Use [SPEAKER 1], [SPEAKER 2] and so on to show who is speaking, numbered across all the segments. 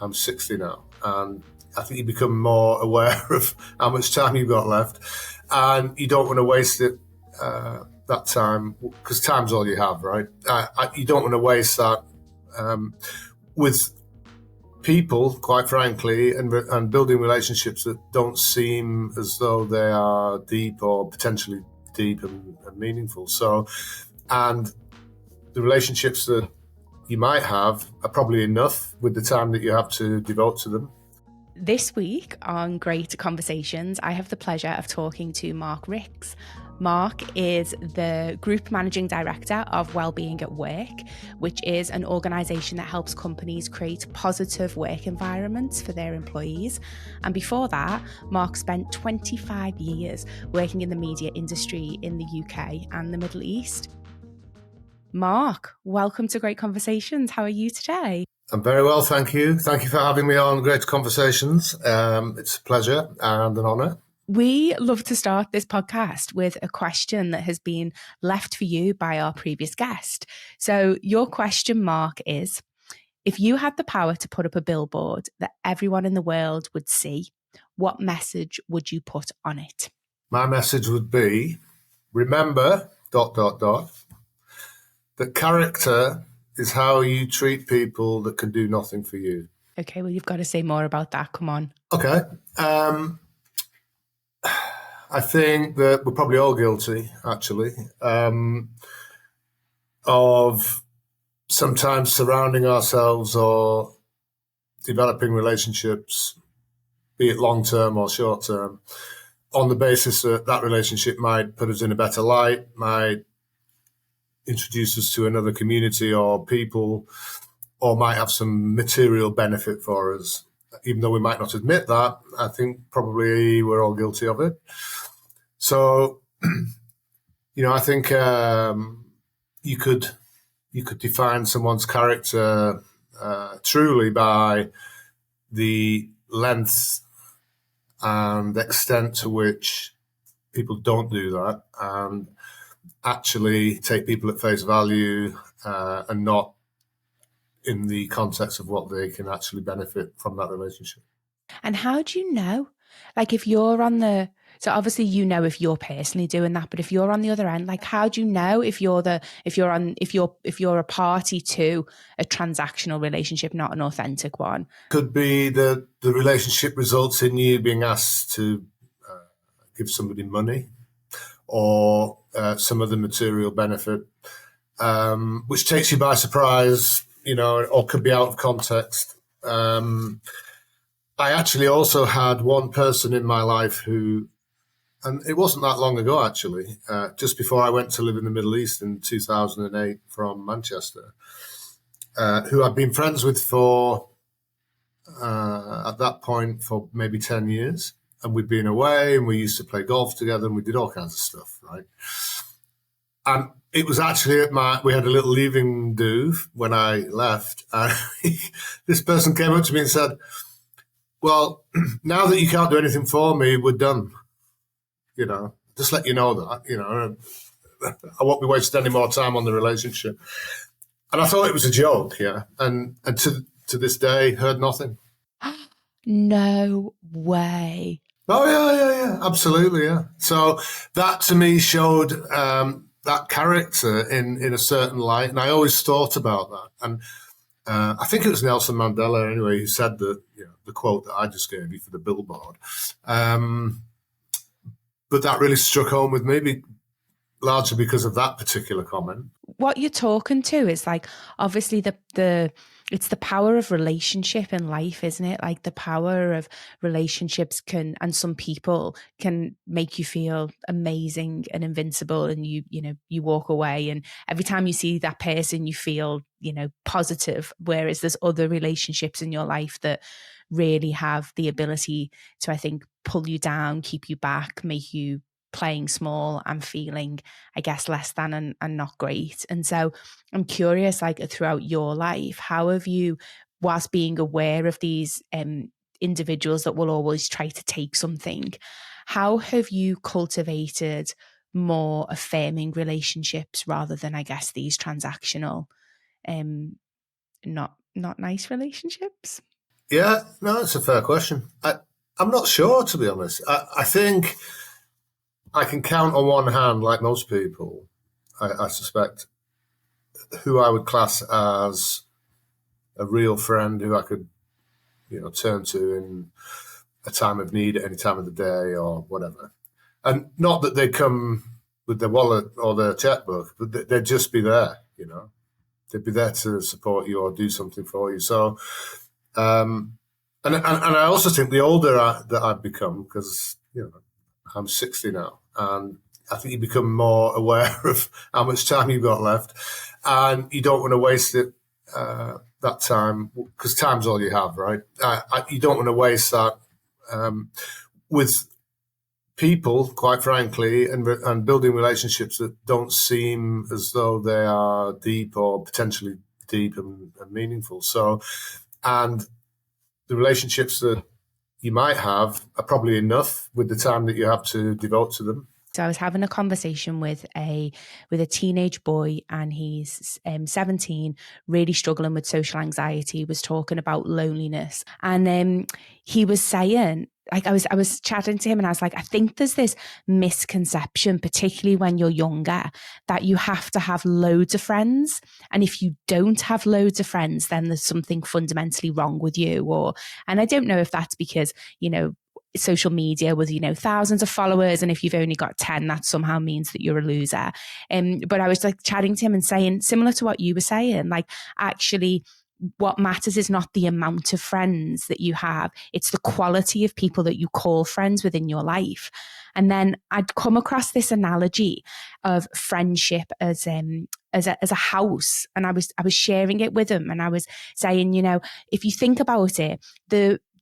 [SPEAKER 1] I'm 60 now, and I think you become more aware of how much time you've got left, and you don't want to waste it, that time, because time's all you have, right? You don't want to waste that with people, quite frankly, and building relationships that don't seem as though they are deep or potentially deep and meaningful. So, and the relationships that you might have are probably enough with the time that you have to devote to them.
[SPEAKER 2] This week on Great Conversations, I have the pleasure of talking to Mark Rix. Mark is the Group Managing Director of Wellbeing at Work, which is an organisation that helps companies create positive work environments for their employees. And before that, Mark spent 25 years working in the media industry in the UK and the Middle East. Mark, welcome to Great Conversations. How are you today?
[SPEAKER 1] I'm very well, thank you. Thank you for having me on Great Conversations. It's a pleasure and an honour.
[SPEAKER 2] We love to start this podcast with a question that has been left for you by our previous guest. So your question, Mark, is, if you had the power to put up a billboard that everyone in the world would see, what message would you put on it?
[SPEAKER 1] My message would be, remember, ... that character is how you treat people that can do nothing for you.
[SPEAKER 2] Okay, well, you've got to say more about that. Come on.
[SPEAKER 1] Okay. I think that we're probably all guilty, actually, of sometimes surrounding ourselves or developing relationships, be it long-term or short-term, on the basis that that relationship might put us in a better light, might introduce us to another community or people, or might have some material benefit for us. Even though we might not admit that, I think probably we're all guilty of it. So, I think you could define someone's character truly by the length and extent to which people don't do that and actually take people at face value and not in the context of what they can actually benefit from that relationship.
[SPEAKER 2] And how do you know? Like, if you're so obviously if you're personally doing that, but if you're on the other end, like, how do you know if you're a party to a transactional relationship, not an authentic one?
[SPEAKER 1] Could be that the relationship results in you being asked to give somebody money or some other material benefit, which takes you by surprise, or could be out of context. I actually also had one person in my life who, and it wasn't that long ago actually, just before I went to live in the Middle East in 2008 from Manchester, who I'd been friends with for, at that point, for maybe 10 years. And we'd been away and we used to play golf together and we did all kinds of stuff, right? And it was actually we had a little leaving do when I left. And this person came up to me and said, well, now that you can't do anything for me, we're done. Just let you know that, I won't be wasting any more time on the relationship. And I thought it was a joke, yeah. And to this day, heard nothing.
[SPEAKER 2] No way.
[SPEAKER 1] Oh, yeah, absolutely, yeah. So that to me showed that character in a certain light, and I always thought about that. And I think it was Nelson Mandela, anyway, who said that, the quote that I just gave you for the billboard. But that really struck home with me, largely because of that particular comment.
[SPEAKER 2] What you're talking to is, like, obviously it's the power of relationship in life, isn't it? Like, the power of relationships and some people can make you feel amazing and invincible, and you walk away, and every time you see that person you feel, positive, whereas there's other relationships in your life that really have the ability to, I think, pull you down, keep you back, make you playing small and feeling, I guess, less than and not great. And so I'm curious, like, throughout your life, how have you, whilst being aware of these individuals that will always try to take something, how have you cultivated more affirming relationships rather than, I guess, these transactional, not nice relationships?
[SPEAKER 1] Yeah, no, it's a fair question. I'm not sure, to be honest. I think I can count on one hand, like most people, I suspect, who I would class as a real friend who I could, turn to in a time of need at any time of the day or whatever. And not that they come with their wallet or their checkbook, but they'd just be there, They'd be there to support you or do something for you. So, and I also think the older that I've become, because, I'm 60 now, and I think you become more aware of how much time you've got left, and you don't want to waste it, that time, because time's all you have, right? You don't want to waste that with people, quite frankly, and building relationships that don't seem as though they are deep or potentially deep and meaningful. So, and the relationships that you might have are probably enough with the time that you have to devote to them.
[SPEAKER 2] So I was having a conversation with a teenage boy, and he's 17, really struggling with social anxiety. He was talking about loneliness, and he was saying, like, I was chatting to him, and I was like, I think there's this misconception, particularly when you're younger, that you have to have loads of friends, and if you don't have loads of friends, then there's something fundamentally wrong with you. And I don't know if that's because, social media with, thousands of followers, and if you've only got 10, that somehow means that you're a loser. But I was like chatting to him and saying, similar to what you were saying, like, actually, what matters is not the amount of friends that you have, it's the quality of people that you call friends within your life. And then I'd come across this analogy of friendship as a house, and I was sharing it with him, and I was saying, if you think about it,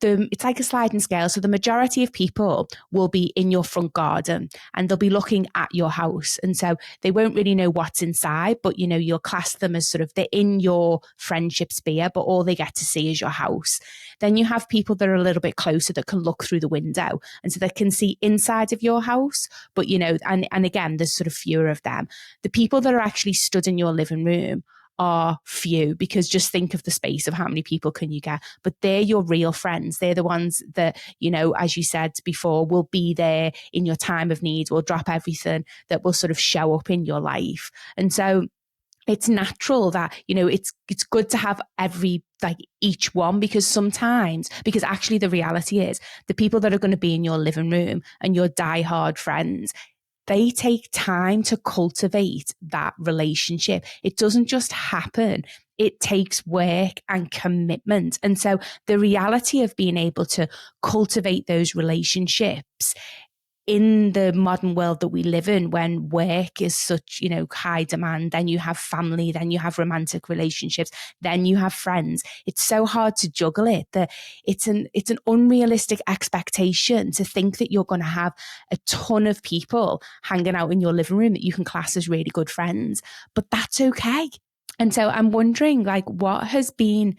[SPEAKER 2] it's like a sliding scale. So the majority of people will be in your front garden, and they'll be looking at your house. And so they won't really know what's inside, but, you'll class them as sort of, they're in your friendship sphere, but all they get to see is your house. Then you have people that are a little bit closer that can look through the window, and so they can see inside of your house. But, and again, there's sort of fewer of them. The people that are actually stood in your living room are few, because just think of the space of how many people can you get, but they're your real friends. They're the ones that, as you said before, will be there in your time of need, will drop everything, that will sort of show up in your life. And so it's natural that, it's good to have each one, because actually the reality is the people that are going to be in your living room and your diehard friends, they take time to cultivate that relationship. It doesn't just happen. It takes work and commitment. And so the reality of being able to cultivate those relationships in the modern world that we live in, when work is such, high demand, then you have family, then you have romantic relationships, then you have friends. It's so hard to juggle it, that it's an unrealistic expectation to think that you're going to have a ton of people hanging out in your living room that you can class as really good friends, but that's okay. And so I'm wondering, like, what has been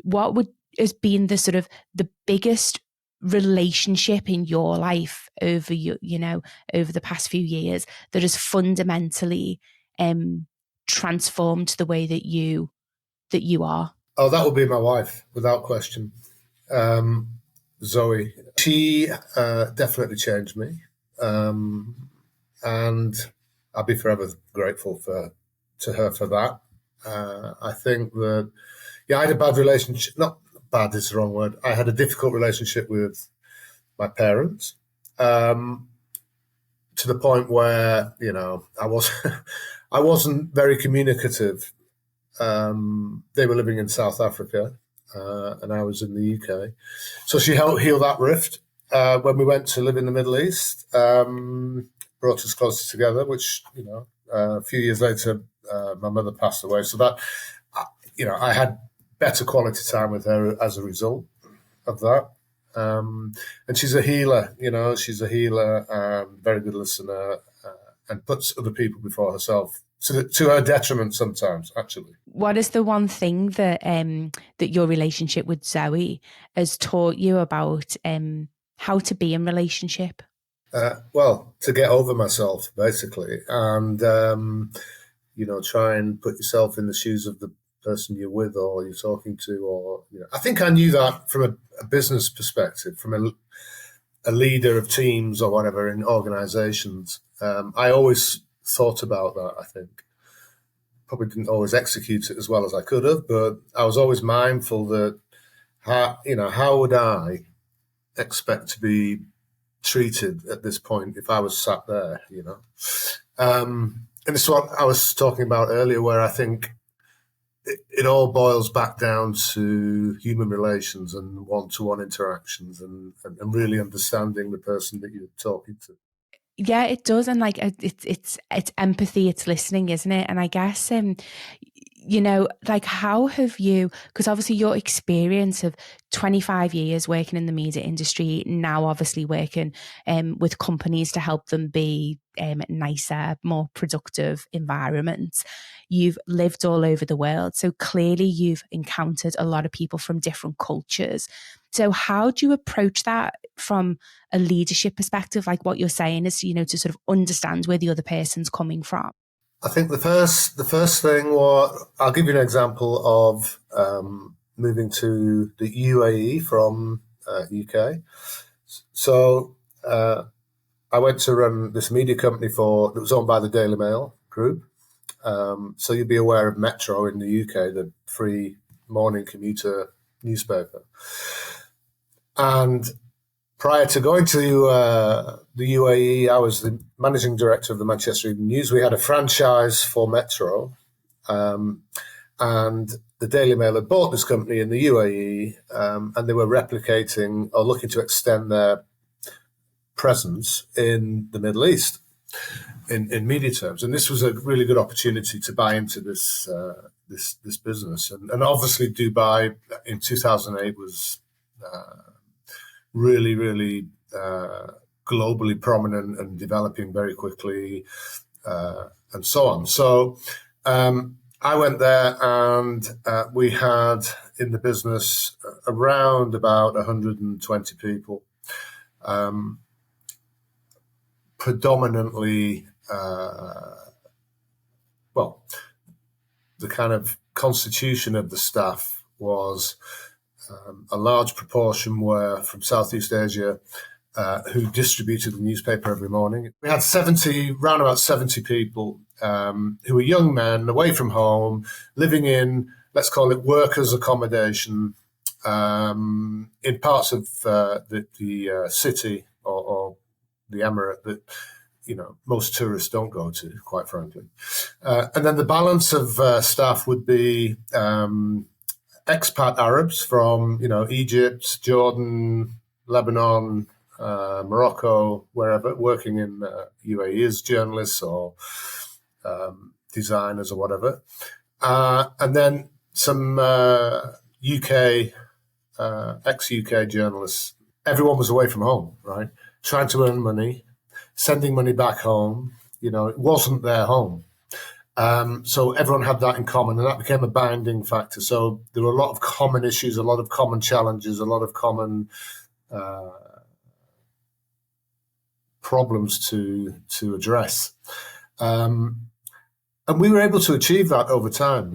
[SPEAKER 2] the sort of the biggest relationship in your life over over the past few years that has fundamentally transformed the way that you are?
[SPEAKER 1] Oh, that would be my wife, without question. Zoe. She definitely changed me. And I'll be forever grateful to her for that. I think that, I had a bad relationship. Not bad is the wrong word. I had a difficult relationship with my parents, to the point where, I wasn't very communicative. They were living in South Africa, and I was in the UK. So she helped heal that rift. When we went to live in the Middle East, brought us closer together, which, a few years later, my mother passed away. So that, I had better quality time with her as a result of that. And she's a healer, she's a healer, very good listener, and puts other people before herself, to her detriment sometimes, actually.
[SPEAKER 2] What is the one thing that that your relationship with Zoe has taught you about how to be in relationship?
[SPEAKER 1] Well, to get over myself, basically, and try and put yourself in the shoes of the person you're with or you're talking to, or I think I knew that from a business perspective, from a leader of teams or whatever in organizations. I always thought about that. I think probably didn't always execute it as well as I could have, but I was always mindful that how would I expect to be treated at this point if I was sat there, and it's what I was talking about earlier, where I think it all boils back down to human relations and one-to-one interactions and really understanding the person that you're talking to.
[SPEAKER 2] Yeah, it does. And like, it's empathy, it's listening, isn't it? And I guess, like, how have you, because obviously your experience of 25 years working in the media industry, now obviously working with companies to help them be nicer, more productive environments. You've lived all over the world. So clearly you've encountered a lot of people from different cultures. So how do you approach that from a leadership perspective? Like what you're saying is, to sort of understand where the other person's coming from.
[SPEAKER 1] I think the first thing was, I'll give you an example of moving to the UAE from UK. So I went to run this media company that was owned by the Daily Mail group. So you'd be aware of Metro in the UK, the free morning commuter newspaper. And prior to going to the UAE, I was the managing director of the Manchester Evening News. We had a franchise for Metro, and the Daily Mail had bought this company in the UAE, and they were replicating or looking to extend their presence in the Middle East in media terms. And this was a really good opportunity to buy into this business. And obviously Dubai in 2008 was really, really globally prominent and developing very quickly, and so on. So I went there, and we had in the business around about 120 people, predominantly, the kind of constitution of the staff was a large proportion were from Southeast Asia, who distributed the newspaper every morning. We had round about 70 people who were young men away from home, living in, let's call it workers' accommodation, in parts of the city or the emirate that most tourists don't go to, quite frankly. And then the balance of staff would be expat Arabs from, Egypt, Jordan, Lebanon, Morocco, wherever, working in UAE as journalists or designers or whatever. And then some UK, ex-UK journalists. Everyone was away from home, right? Trying to earn money, sending money back home. It wasn't their home. So everyone had that in common, and that became a binding factor. So there were a lot of common issues, a lot of common challenges, a lot of common problems to address. And we were able to achieve that over time,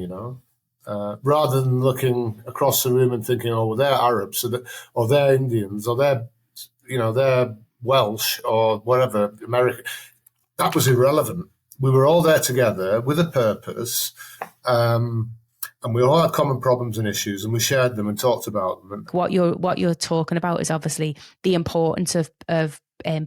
[SPEAKER 1] rather than looking across the room and thinking, oh, well, they're Arabs, or they're Indians, or they're Welsh, or whatever, American. That was irrelevant. We were all there together with a purpose, and we all had common problems and issues, and we shared them and talked about them.
[SPEAKER 2] What you're talking about is obviously the importance of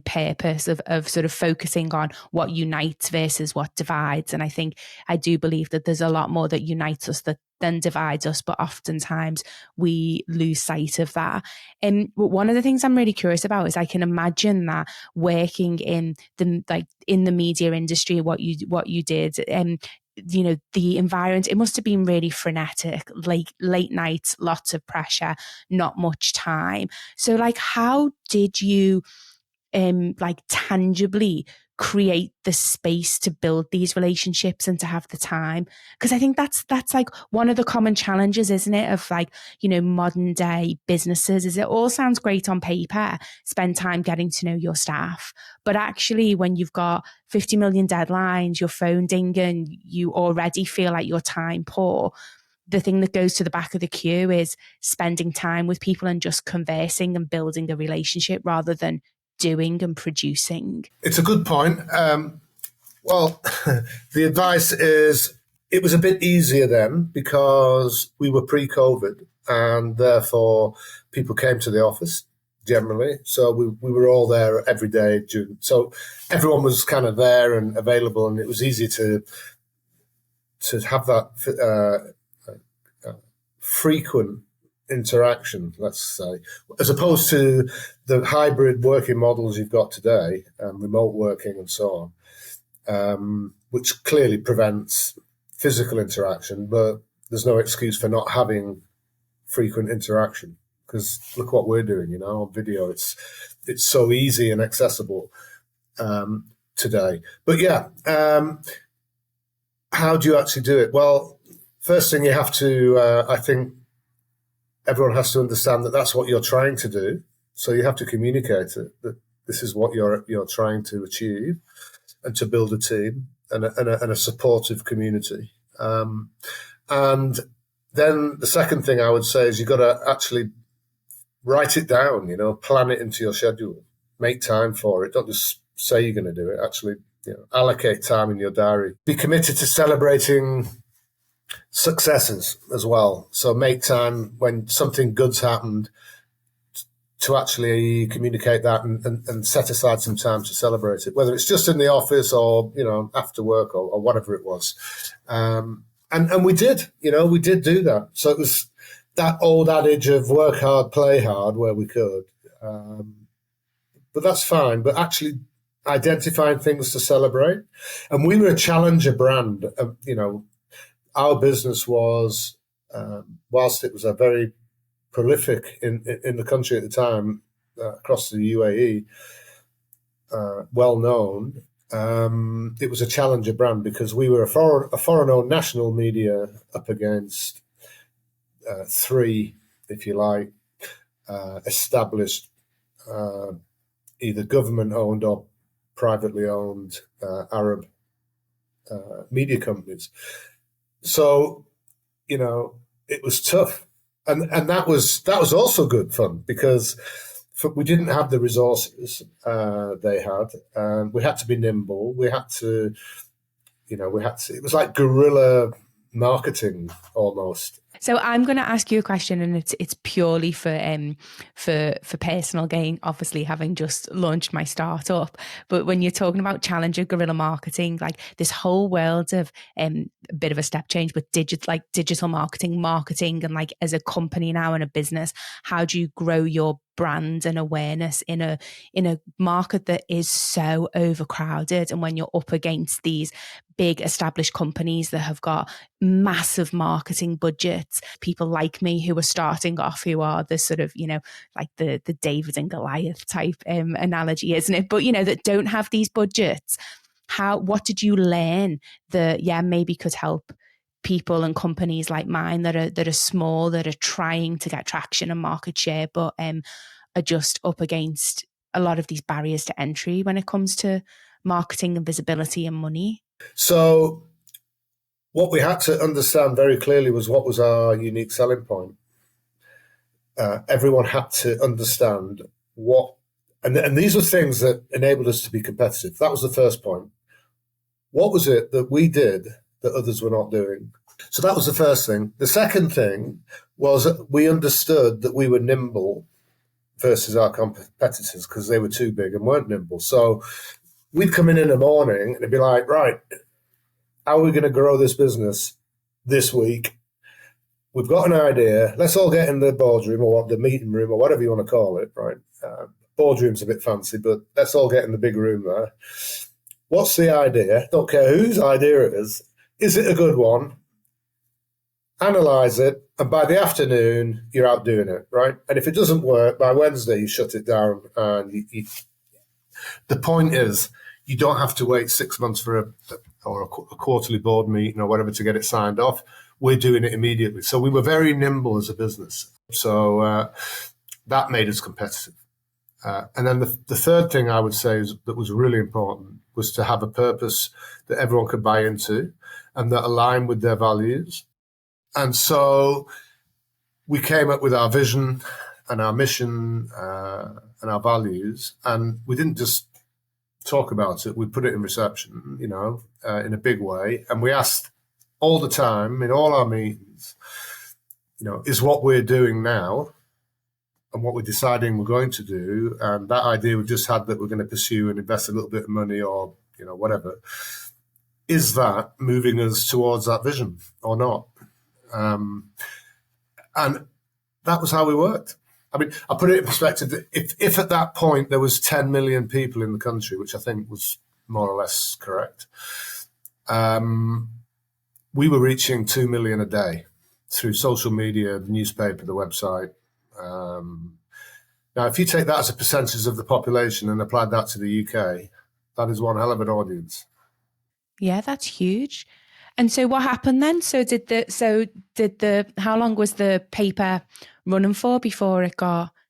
[SPEAKER 2] purpose, of sort of focusing on what unites versus what divides. And I do believe that there's a lot more that unites us than divides us, but oftentimes we lose sight of that. And one of the things I'm really curious about is I can imagine that working in the media industry, what you did, the environment, it must have been really frenetic, like late nights, lots of pressure, not much time. So how did you tangibly create the space to build these relationships and to have the time? Because I think that's one of the common challenges, isn't it, of modern day businesses, is it all sounds great on paper, spend time getting to know your staff, but actually when you've got 50 million deadlines, your phone dinging, you already feel like your time poor. the thing that goes to the back of the queue is spending time with people and just conversing and building a relationship rather than doing and producing.
[SPEAKER 1] It's a good point. Well, the advice is it was a bit easier then because we were pre-COVID and therefore people came to the office generally. So we were all there every day. So everyone was kind of there and available, and it was easy to have that frequent interaction, let's say, as opposed to the hybrid working models you've got today, remote working and so on, which clearly prevents physical interaction, but there's no excuse for not having frequent interaction, because look what we're doing, on video. It's so easy and accessible today. But yeah, how do you actually do it? Well, first thing you have to, I think everyone has to understand that that's what you're trying to do. So you have to communicate it, that this is what you're trying to achieve, and to build a team and a supportive community. And then the second thing I would say is you've got to actually write it down, plan it into your schedule, make time for it. Don't just say you're going to do it. Actually, allocate time in your diary. Be committed to celebrating successes as well. So make time when something good's happened to actually communicate that and set aside some time to celebrate it, whether it's just in the office or, after work or whatever it was. And we did, we did do that. So it was that old adage of work hard, play hard where we could. But that's fine. But actually identifying things to celebrate. And we were a challenger brand. Our business was, whilst it was a very prolific in the country at the time, across the UAE, well known, it was a challenger brand because we were a foreign-owned national media up against three, if you like, established either government-owned or privately owned Arab media companies. So, it was tough. And that was also good fun because we didn't have the resources they had. We had to be nimble. We had to, it was like guerrilla marketing almost.
[SPEAKER 2] So I'm going to ask you a question, and it's purely for personal gain, obviously having just launched my startup. But when you're talking about challenger guerrilla marketing, like this whole world of a bit of a step change, but digital marketing, and like as a company now and a business, how do you grow your brand and awareness in a market that is so overcrowded? And when you're up against these big established companies that have got massive marketing budgets, people like me who are starting off, who are the sort of, like the David and Goliath type analogy, isn't it? But, that don't have these budgets. What did you learn that, maybe could help people and companies like mine that are small, that are trying to get traction and market share, but are just up against a lot of these barriers to entry when it comes to marketing and visibility and money?
[SPEAKER 1] So what we had to understand very clearly was what was our unique selling point. Everyone had to understand and these were things that enabled us to be competitive. That was the first point. What was it that we did that others were not doing? So that was the first thing. The second thing was we understood that we were nimble versus our competitors because they were too big and weren't nimble. So we'd come in the morning and it'd be like, right, how are we going to grow this business this week? We've got an idea. Let's all get in the boardroom or the meeting room or whatever you want to call it, right? Boardroom's a bit fancy, but let's all get in the big room there. What's the idea? Don't care whose idea it is. Is it a good one? Analyze it, and by the afternoon, you're out doing it, right? And if it doesn't work, by Wednesday, you shut it down. And the point is, you don't have to wait 6 months for a quarterly board meeting or whatever to get it signed off. We're doing it immediately. So we were very nimble as a business. So that made us competitive. And then the third thing I would say that was really important was to have a purpose that everyone could buy into and that aligned with their values. And so we came up with our vision and our mission and our values, and we didn't just talk about it. We put it in reception, in a big way, and we asked all the time in all our meetings, is what we're doing now and what we're deciding we're going to do, and that idea we just had that we're going to pursue and invest a little bit of money or whatever, is that moving us towards that vision or not? And that was how we worked. I mean, I put it in perspective. If at that point there was 10 million people in the country, which I think was more or less correct, we were reaching 2 million a day through social media, the newspaper, the website. Now, if you take that as a percentage of the population and apply that to the UK, that is one hell of an audience.
[SPEAKER 2] Yeah, that's huge. And so what happened then? How long was the paper running for before did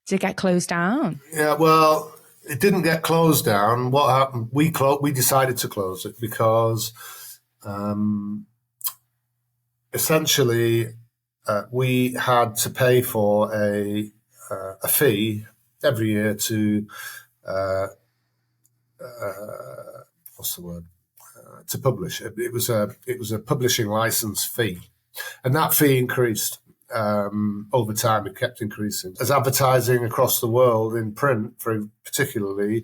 [SPEAKER 2] it get closed down?
[SPEAKER 1] Yeah, well, it didn't get closed down. What happened? We decided to close it because essentially we had to pay for a fee every year to what's the word? To publish. It was a publishing license fee, and that fee increased over time. It kept increasing as advertising across the world in print, particularly,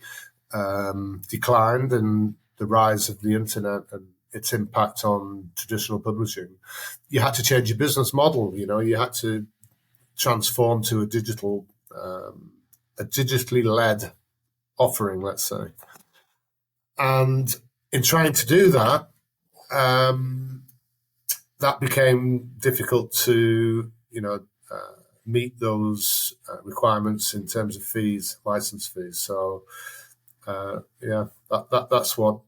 [SPEAKER 1] declined, and the rise of the internet and its impact on traditional publishing. You had to change your business model. You had to transform to a digitally led offering, let's say, and in trying to do that, that became difficult to, meet those requirements in terms of fees, license fees. So, that's what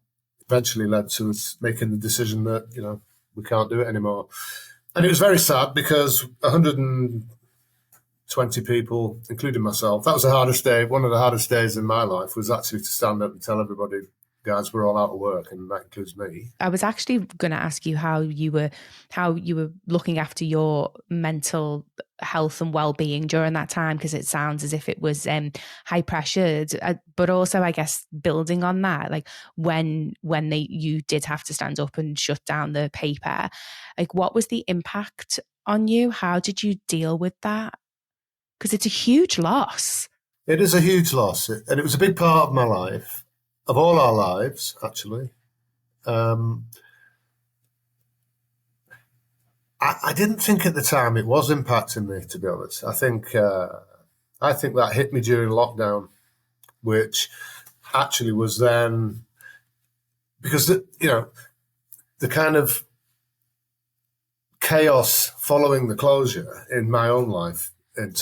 [SPEAKER 1] eventually led to us making the decision that, we can't do it anymore. And it was very sad because 120 people, including myself, that was the hardest day. One of the hardest days in my life was actually to stand up and tell everybody, guys, we're all out of work, and that includes me. I
[SPEAKER 2] was actually going to ask you how you were looking after your mental health and well-being during that time, because it sounds as if it was high pressured, but also, I guess, building on that, like when you did have to stand up and shut down the paper, like what was the impact on you? How did you deal with that? Because it's a huge loss.
[SPEAKER 1] It is a huge loss, and it was a big part of my life. Of all our lives, actually. I didn't think at the time it was impacting me, to be honest. I think that hit me during lockdown, which actually was then because the kind of chaos following the closure in my own life. And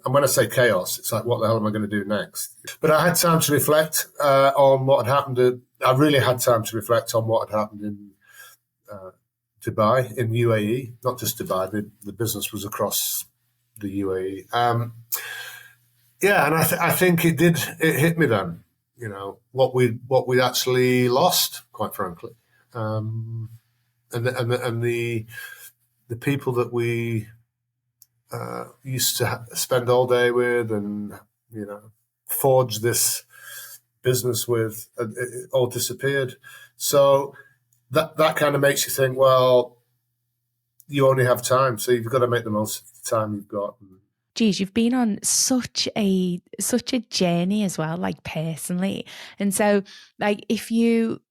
[SPEAKER 1] when I say chaos, it's like, what the hell am I going to do next? But I had time to reflect on what had happened. I really had time to reflect on what had happened in Dubai, in UAE, not just Dubai. The business was across the UAE. And I think it hit me then. What we actually lost, quite frankly, and the people that we used to spend all day with and, forge this business with, it all disappeared. So that kind of makes you think, well, you only have time, so you've got to make the most of the time you've got.
[SPEAKER 2] Geez, you've been on such a journey as well, like personally. And so, like, you've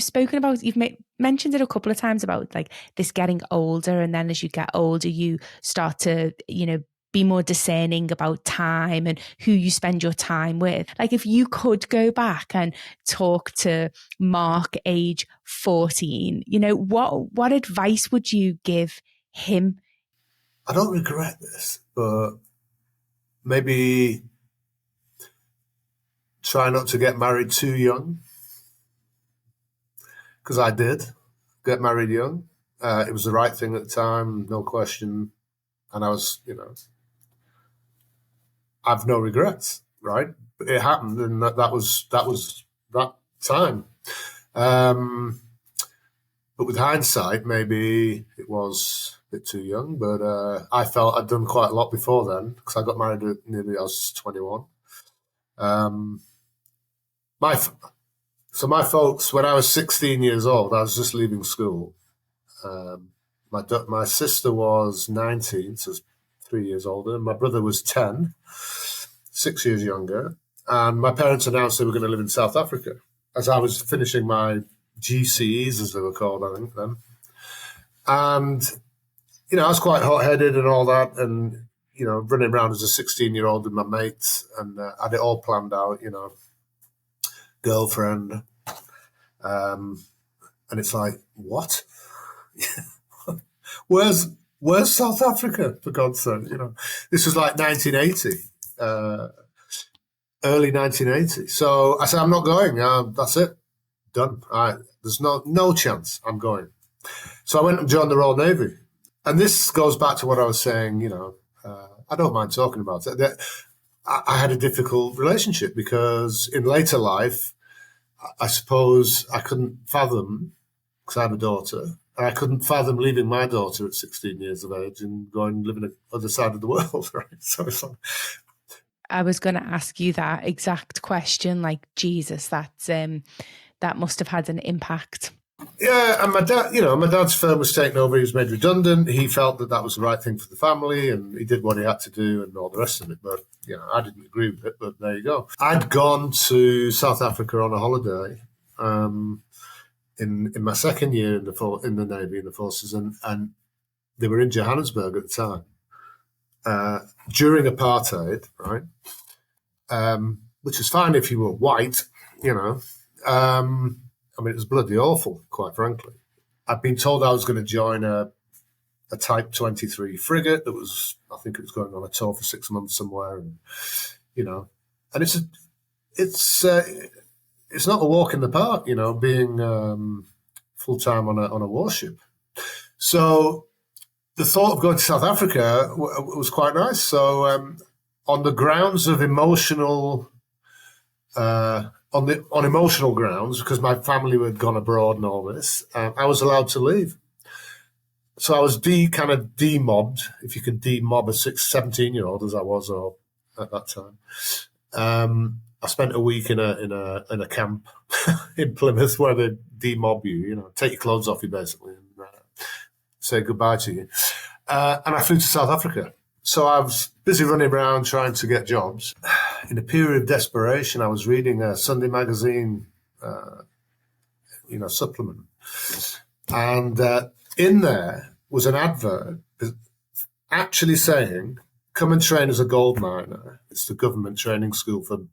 [SPEAKER 2] spoken about, you've mentioned it a couple of times about like this getting older, and then as you get older, you start to, be more discerning about time and who you spend your time with. Like, if you could go back and talk to Mark, age 14, what advice would you give him?
[SPEAKER 1] I don't regret this, but maybe try not to get married too young. Because I did get married young. It was the right thing at the time, no question. And I was, I've no regrets, right? But it happened, and that was that time. But with hindsight, maybe it was bit too young, but I felt I'd done quite a lot before then because I got married at nearly I was 21. Um, my my folks, when I was 16 years old, I was just leaving school. My sister was 19, so 3 years older. My brother was 10, 6 years younger. And my parents announced they were going to live in South Africa as I was finishing my GCEs, as they were called, I think, then. And, I was quite hot-headed and all that, and, running around as a 16-year-old with my mates, and I had it all planned out, girlfriend. And it's like, what? Where's South Africa, for God's sake? This was like 1980, early 1980. So I said, I'm not going. That's it, done. There's no chance I'm going. So I went and joined the Royal Navy, and this goes back to what I was saying. I don't mind talking about it. I had a difficult relationship because in later life, I suppose I couldn't fathom, because I have a daughter, and I couldn't fathom leaving my daughter at 16 years of age and going and living on the other side of the world, right? So it's like,
[SPEAKER 2] I was going to ask you that exact question, like, Jesus, that must have had an impact.
[SPEAKER 1] Yeah, and my dad's firm was taken over. He was made redundant. He felt that was the right thing for the family, and he did what he had to do and all the rest of it. But, I didn't agree with it, but there you go. I'd gone to South Africa on a holiday in my second year in the Navy, in the forces, and they were in Johannesburg at the time, during apartheid, right? Which was fine if you were white, it was bloody awful, quite frankly. I'd been told I was going to join a Type 23 frigate that was, I think it was going on a tour for 6 months somewhere, and and it's not a walk in the park, being full time on a warship. So the thought of going to South Africa was quite nice. So on the grounds of emotional. On emotional grounds, because my family had gone abroad and all this, I was allowed to leave. So I was kind of demobbed, if you can demob a 17-year-old as I was at that time. I spent a week in a camp in Plymouth where they demob you, take your clothes off you basically and say goodbye to you. And I flew to South Africa. So I was busy running around trying to get jobs. In a period of desperation, I was reading a Sunday magazine, supplement. And in there was an advert actually saying, come and train as a gold miner. It's the government training school for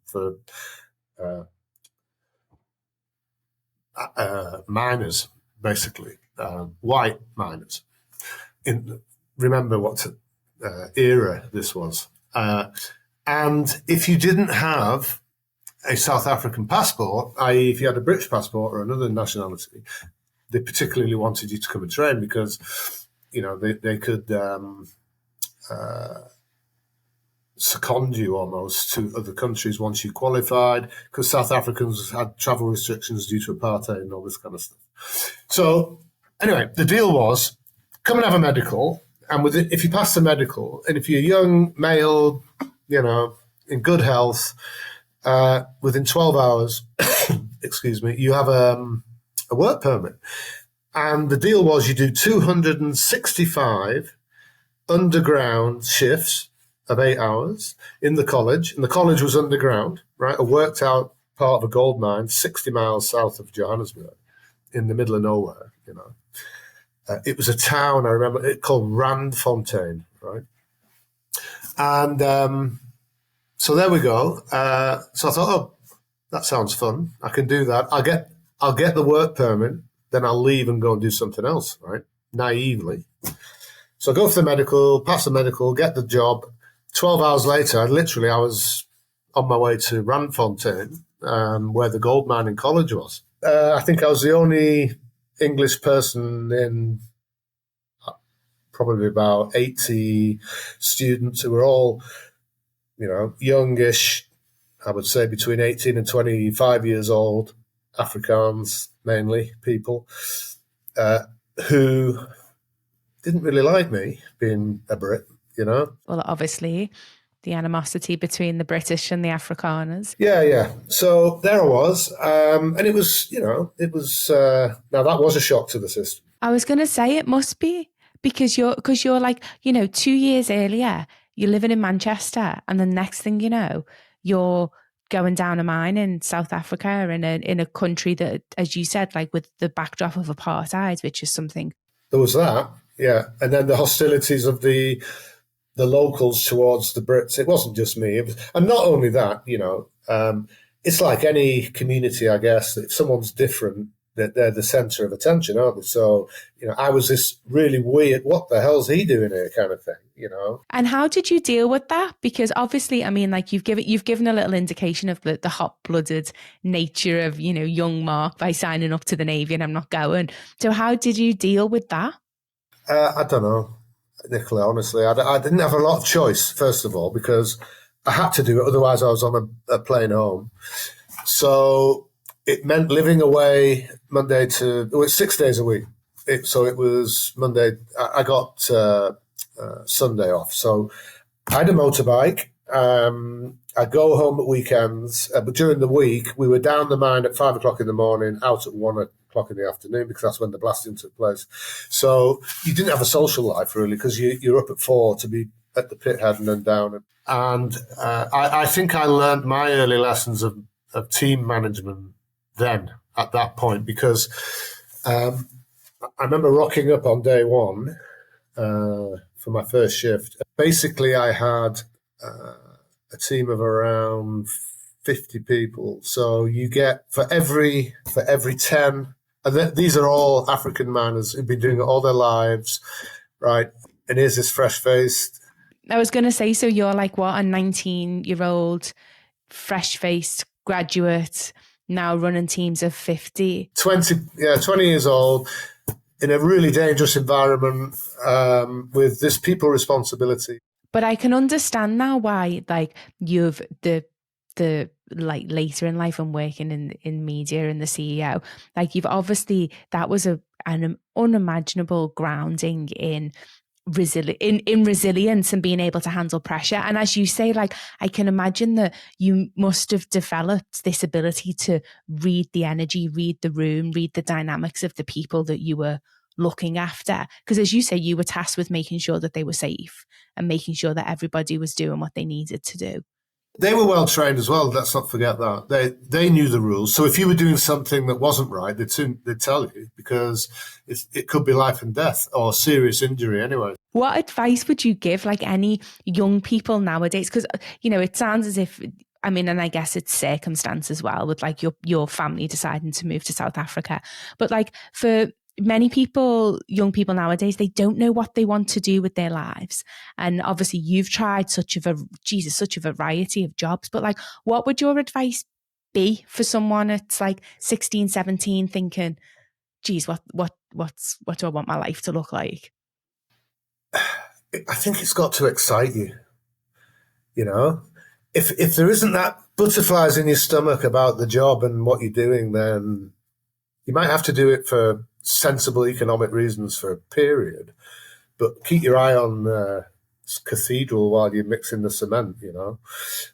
[SPEAKER 1] miners, basically, white miners. Remember what era this was. And if you didn't have a South African passport, i.e. if you had a British passport or another nationality, they particularly wanted you to come and train because, they could second you almost to other countries once you qualified, because South Africans had travel restrictions due to apartheid and all this kind of stuff. So anyway, the deal was come and have a medical, and if you pass the medical, and if you're young, male, in good health, within 12 hours, excuse me, you have a work permit. And the deal was you do 265 underground shifts of 8 hours in the college. And the college was underground, right? A worked out part of a gold mine 60 miles south of Johannesburg in the middle of nowhere, it was a town, I remember, it called Randfontein, right? And so there we go. So I thought, oh, that sounds fun. I can do that. I'll get the work permit, then I'll leave and go and do something else, right? Naively. So I go for the medical, pass the medical, get the job. 12 hours later, I was on my way to Randfontein, where the gold mining college was. I think I was the only English person in probably about 80 students who were all, youngish, I would say between 18 and 25 years old, Afrikaans mainly people, who didn't really like me being a Brit, you know.
[SPEAKER 2] Well, obviously, the animosity between the British and the Afrikaners.
[SPEAKER 1] Yeah. So there I was, and it was, now that was a shock to the system.
[SPEAKER 2] I was going to say it must be because you're like, 2 years earlier, you're living in Manchester, and the next thing you know, you're going down a mine in South Africa in a country that, as you said, like with the backdrop of apartheid, which is something.
[SPEAKER 1] There was that, yeah, and then the hostilities of the locals towards the Brits. It wasn't just me, and not only that, it's like any community, I guess. If someone's different, they're the centre of attention, aren't they? So, I was this really weird, what the hell's he doing here kind of thing,
[SPEAKER 2] And how did you deal with that? Because obviously, I mean, like you've given a little indication of the hot-blooded nature of, young Mark by signing up to the Navy and I'm not going. So how did you deal with that?
[SPEAKER 1] I don't know, Nicola, honestly. I didn't have a lot of choice, first of all, because I had to do it. Otherwise, I was on a plane home. So it meant living away Monday to, it's 6 days a week. So it was Monday. I got Sunday off. So I had a motorbike. I go home at weekends, but during the week, we were down the mine at 5 o'clock in the morning, out at 1 o'clock in the afternoon, because that's when the blasting took place. So you didn't have a social life, really, because you're up at 4 to be at the pit head and then down. And I think I learned my early lessons of team management then, at that point, because I remember rocking up on day one for my first shift. Basically, I had a team of around 50 people. So you get for every 10, and these are all African miners who've been doing it all their lives, right? And here's this fresh-faced.
[SPEAKER 2] I was going to say, so you're like what, a 19-year-old, fresh-faced graduate now running teams of 50?
[SPEAKER 1] 20 years old, in a really dangerous environment with this people responsibility.
[SPEAKER 2] But I can understand now why, like, you've the like later in life and working in media and the CEO, like you've obviously, that was an unimaginable grounding in resilience and being able to handle pressure. And as you say, like, I can imagine that you must have developed this ability to read the energy, read the room, read the dynamics of the people that you were looking after. Because as you say, you were tasked with making sure that they were safe and making sure that everybody was doing what they needed to do.
[SPEAKER 1] They were well trained as well. Let's not forget that they knew the rules. So if you were doing something that wasn't right, they'd tell you, because it could be life and death or serious injury anyway.
[SPEAKER 2] What advice would you give, like, any young people nowadays? Because it sounds as if, I mean, and I guess it's circumstance as well, with like your family deciding to move to South Africa. But like for many people, young people nowadays, they don't know what they want to do with their lives. And obviously you've tried such a variety of jobs, but like, what would your advice be for someone that's like 16, 17 thinking, geez, what do I want my life to look like?
[SPEAKER 1] I think it's got to excite you. If there isn't that butterflies in your stomach about the job and what you're doing, then you might have to do it for sensible economic reasons for a period, but keep your eye on the cathedral while you're mixing the cement, you know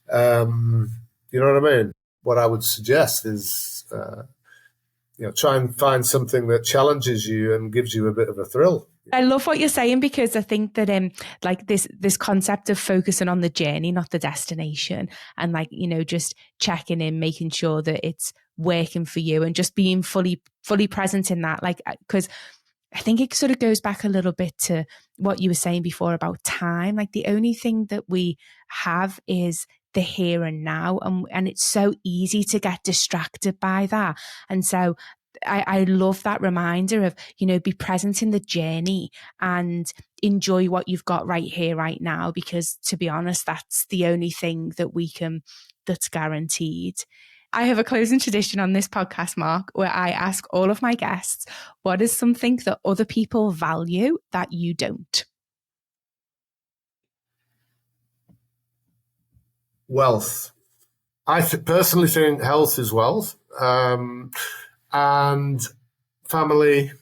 [SPEAKER 1] what I mean? What I would suggest is, try and find something that challenges you and gives you a bit of a thrill.
[SPEAKER 2] I love what you're saying, because I think that like this concept of focusing on the journey, not the destination, and like, just checking in, making sure that it's working for you and just being fully present in that. Like, because I think it sort of goes back a little bit to what you were saying before about time. Like, the only thing that we have is the here and now, and it's so easy to get distracted by that. And so I love that reminder of, be present in the journey and enjoy what you've got right here, right now, because to be honest, that's the only thing that's guaranteed. I have a closing tradition on this podcast, Mark, where I ask all of my guests, what is something that other people value that you don't?
[SPEAKER 1] Wealth. I personally think health is wealth. And family,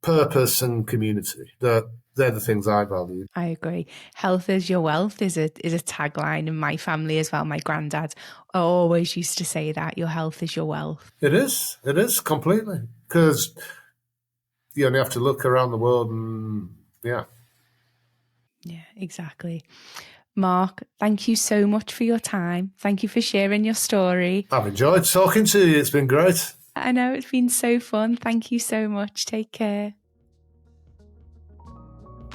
[SPEAKER 1] purpose, and community. That they're the things I value.
[SPEAKER 2] I agree. Health is your wealth is a tagline in my family as well. My granddad always used to say that your health is your wealth.
[SPEAKER 1] It is completely, because you only have to look around the world and yeah,
[SPEAKER 2] exactly. Mark, thank you so much for your time. Thank you for sharing your story.
[SPEAKER 1] I've enjoyed talking to you. It's been great.
[SPEAKER 2] I know it's been so fun. Thank you so much. Take care.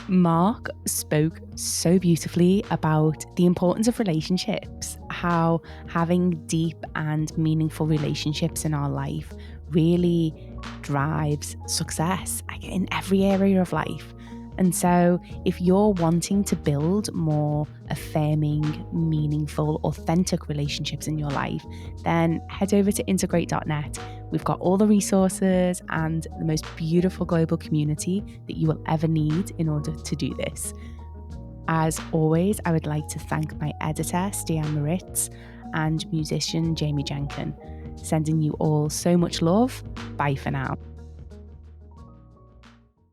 [SPEAKER 2] Mark spoke so beautifully about the importance of relationships, how having deep and meaningful relationships in our life really drives success in every area of life. And so if you're wanting to build more affirming, meaningful, authentic relationships in your life, then head over to integrate.net. We've got all the resources and the most beautiful global community that you will ever need in order to do this. As always, I would like to thank my editor, Stian Moritz, and musician, Jamie Jenkin. Sending you all so much love. Bye for now.